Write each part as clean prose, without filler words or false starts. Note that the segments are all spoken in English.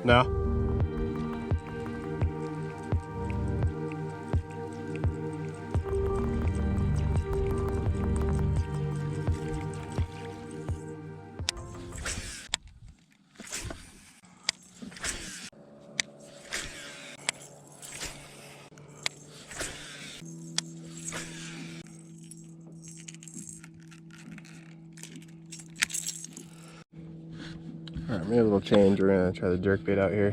No? All right, maybe a little change. We're gonna try the jerk bait out here.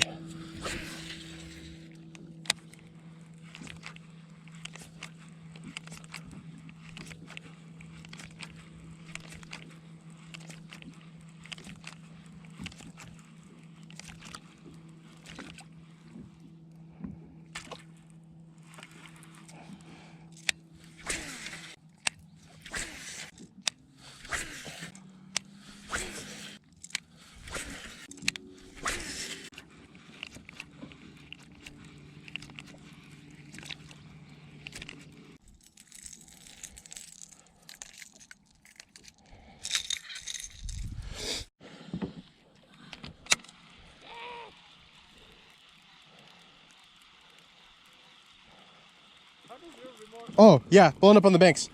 Oh, yeah, blowing up on the banks.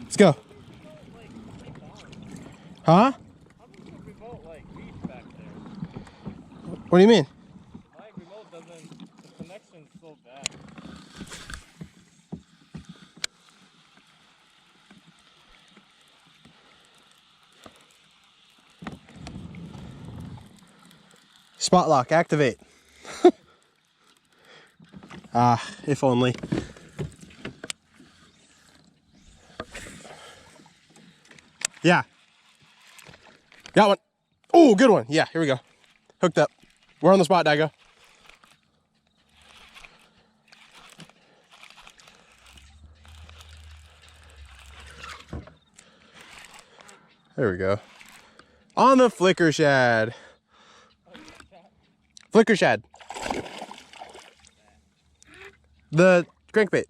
Let's go. Huh? What do you mean? My remote doesn't, the connection's so bad. Spot lock, activate. Ah, if only. Yeah. Got one. Oh, good one. Yeah, here we go. Hooked up. We're on the spot, Daigo. There we go. On the flicker shad. Flicker shad. The crankbait.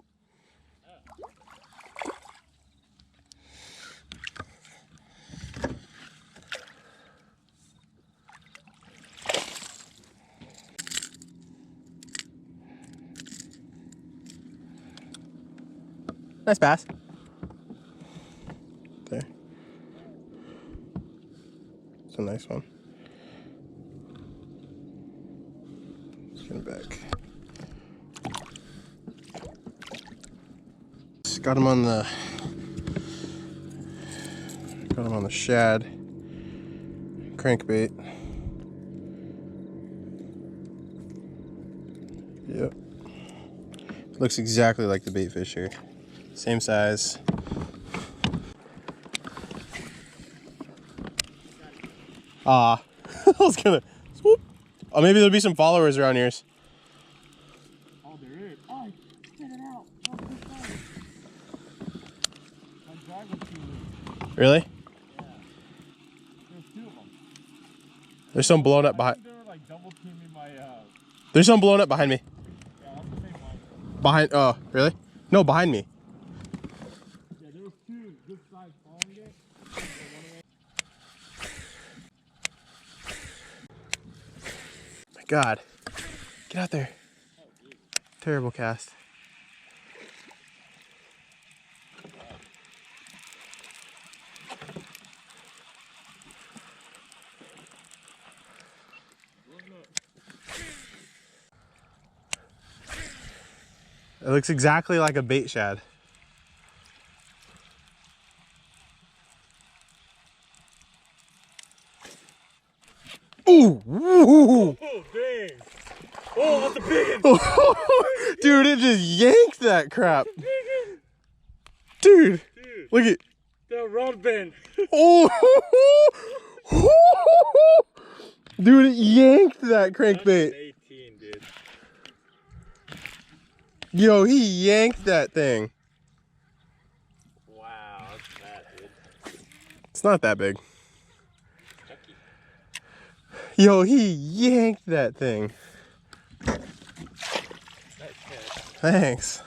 Nice bass. There. It's a nice one. Let's get him back. Just got him on the shad crankbait. Yep. Looks exactly like the bait fish here. Same size. I was gonna swoop. Oh, maybe there'll be some followers around here. Oh, there is. Oh, check it out. Oh, my drag was too loose. Really? Yeah. There's two of them. There's some blown up behind. They were like double teaming my. There's some blown up behind me. Yeah, that's the same one. Behind. Oh, really? No, behind me. Yeah, there was two this side following it. My God. Get out there. Terrible cast. It looks exactly like a bait shad. Ooh! Ooh. Oh, dang. Oh, that's a big one. Dude, it just yanked that crap. Dude, look at that rod bend. Oh! Dude, it yanked that crankbait. 18, dude. Yo, he yanked that thing. Wow, that's bad, dude. It's not that big. Yo, he yanked that thing. Thanks.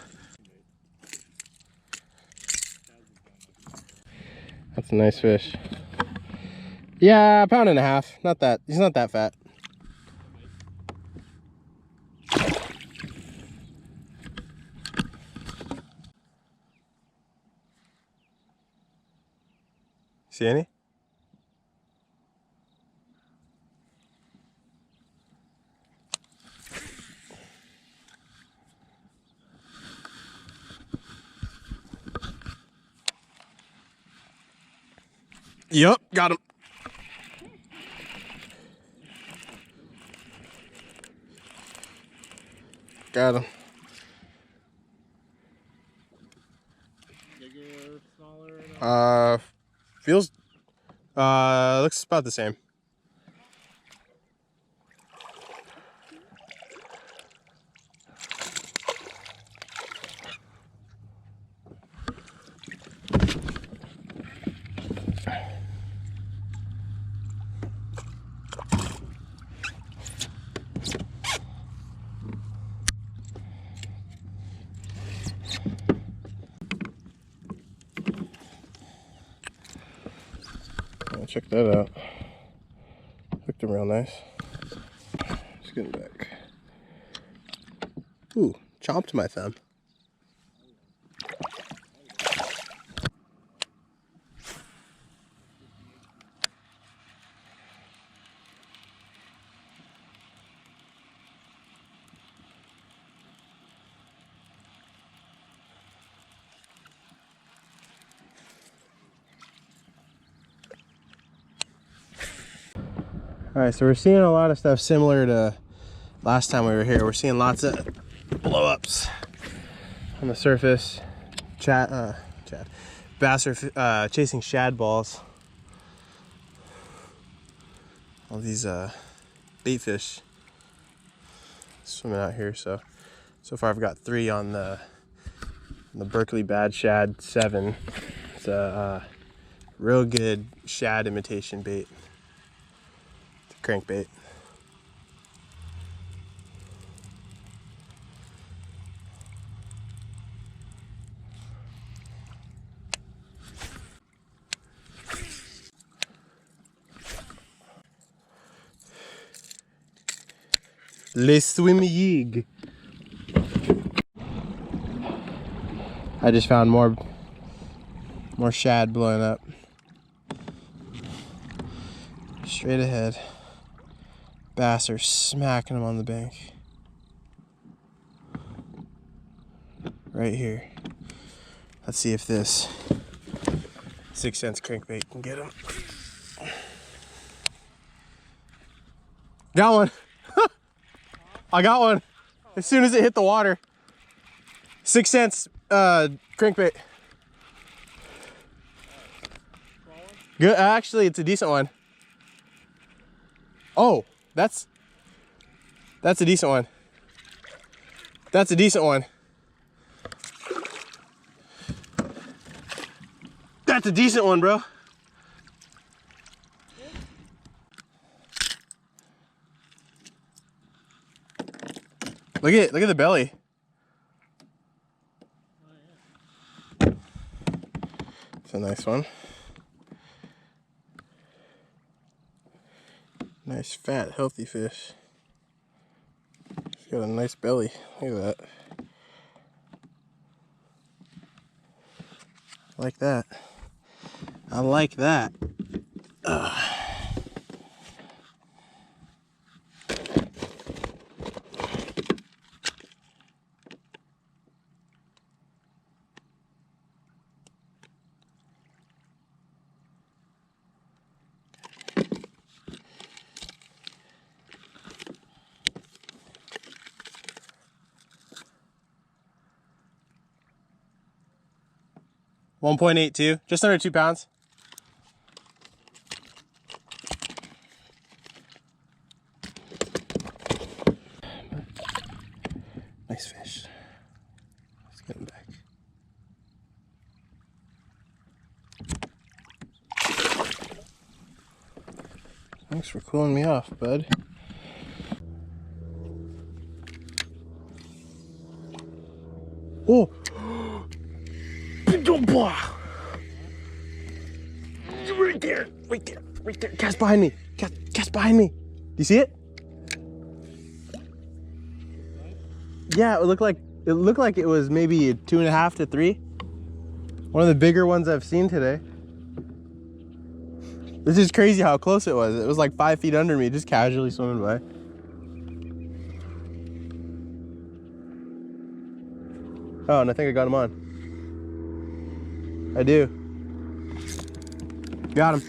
That's a nice fish. Yeah, a pound and a half. Not that. He's not that fat. See any? Yup, got him. Got him. Bigger, smaller? Feels, looks about the same. Check that out. Hooked him real nice. Just get him back. Ooh, chomped my thumb. All right, so we're seeing a lot of stuff similar to last time we were here. We're seeing lots of blow-ups on the surface. Bass are chasing shad balls. All these bait fish swimming out here. So far I've got 3 on the Berkeley Bad Shad 7. It's a real good shad imitation bait. Crankbait. Les swim-yig. I just found more shad blowing up. Straight ahead. Bass are smacking them on the bank. Right here. Let's see if this 6 cents crankbait can get them. Got one. I got one as soon as it hit the water. 6 cents crankbait. Good. Actually, it's a decent one. Oh. That's a decent one. That's a decent one. That's a decent one, bro. Look at the belly. It's a nice one. Nice, fat, healthy fish. It's got a nice belly. Look at that. Like that. I like that. Ugh. $1.82, just under 2 pounds. Nice fish. Let's get him back. Thanks for cooling me off, bud. Oh! Right there, right there, right there. Cast behind me. Cast behind me. Do you see it? Yeah, it looked like it was maybe 2.5 to 3. One of the bigger ones I've seen today. This is crazy how close it was. It was like 5 feet under me, just casually swimming by. Oh, and I think I got him on. I do. Got him.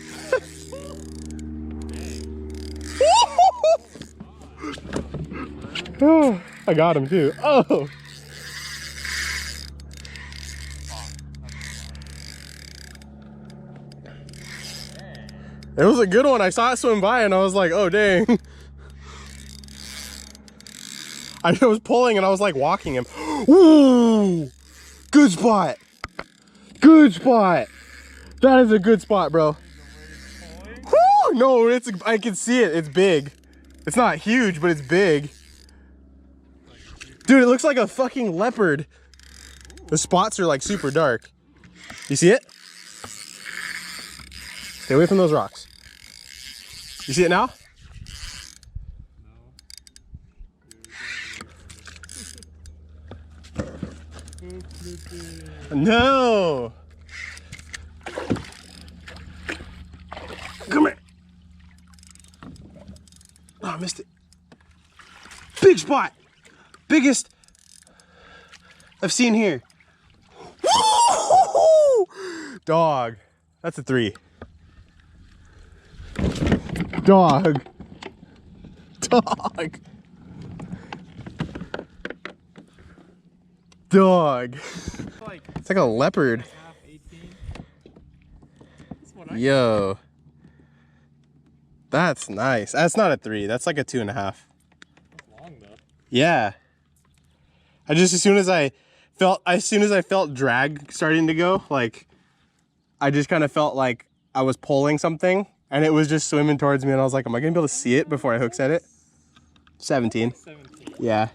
Oh, I got him too. Oh! It was a good one. I saw it swim by and I was like, oh dang. I was pulling and I was like walking him. Ooh! Good spot. Good spot. That is a good spot, bro. Woo! No, I can see it. It's big. It's not huge, but it's big. Dude, it looks like a fucking leopard. The spots are like super dark. You see it? Stay away from those rocks. You see it now? No. Come here. Oh, I missed it. Big spot. Biggest I've seen here. Dog. That's a 3. Dog. Dog. Dog. It's like a leopard. Yo. That's nice. That's not a 3. That's like a 2.5. That's long though. Yeah. I just as soon as I felt drag starting to go, like I just kind of felt like I was pulling something and it was just swimming towards me and I was like, am I gonna be able to see it before I hook set it? 17. 17. Yeah.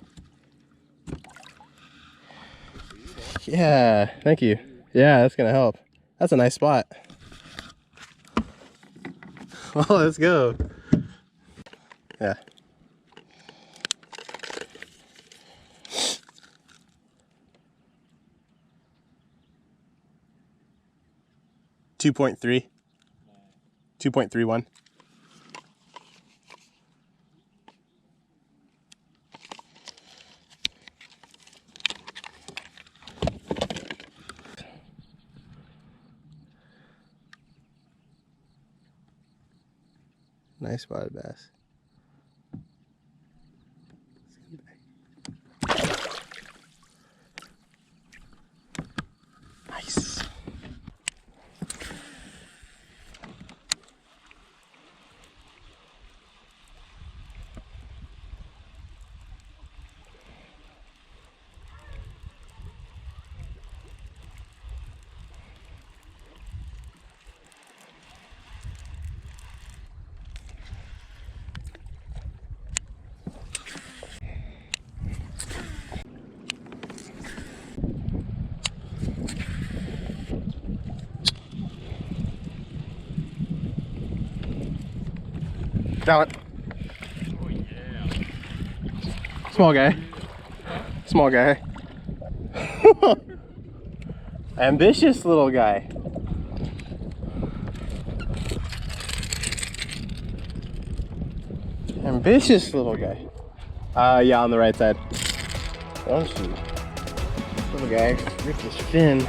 Yeah, thank you. Yeah, that's gonna help. That's a nice spot. Well, let's go. Yeah. .3. 2.31. Nice spotted bass. Nice. Got it. Oh yeah. Small guy. Small guy. Ambitious little guy. Ambitious little guy. Yeah, on the right side. Oh shoot. Little guy ripped his fin.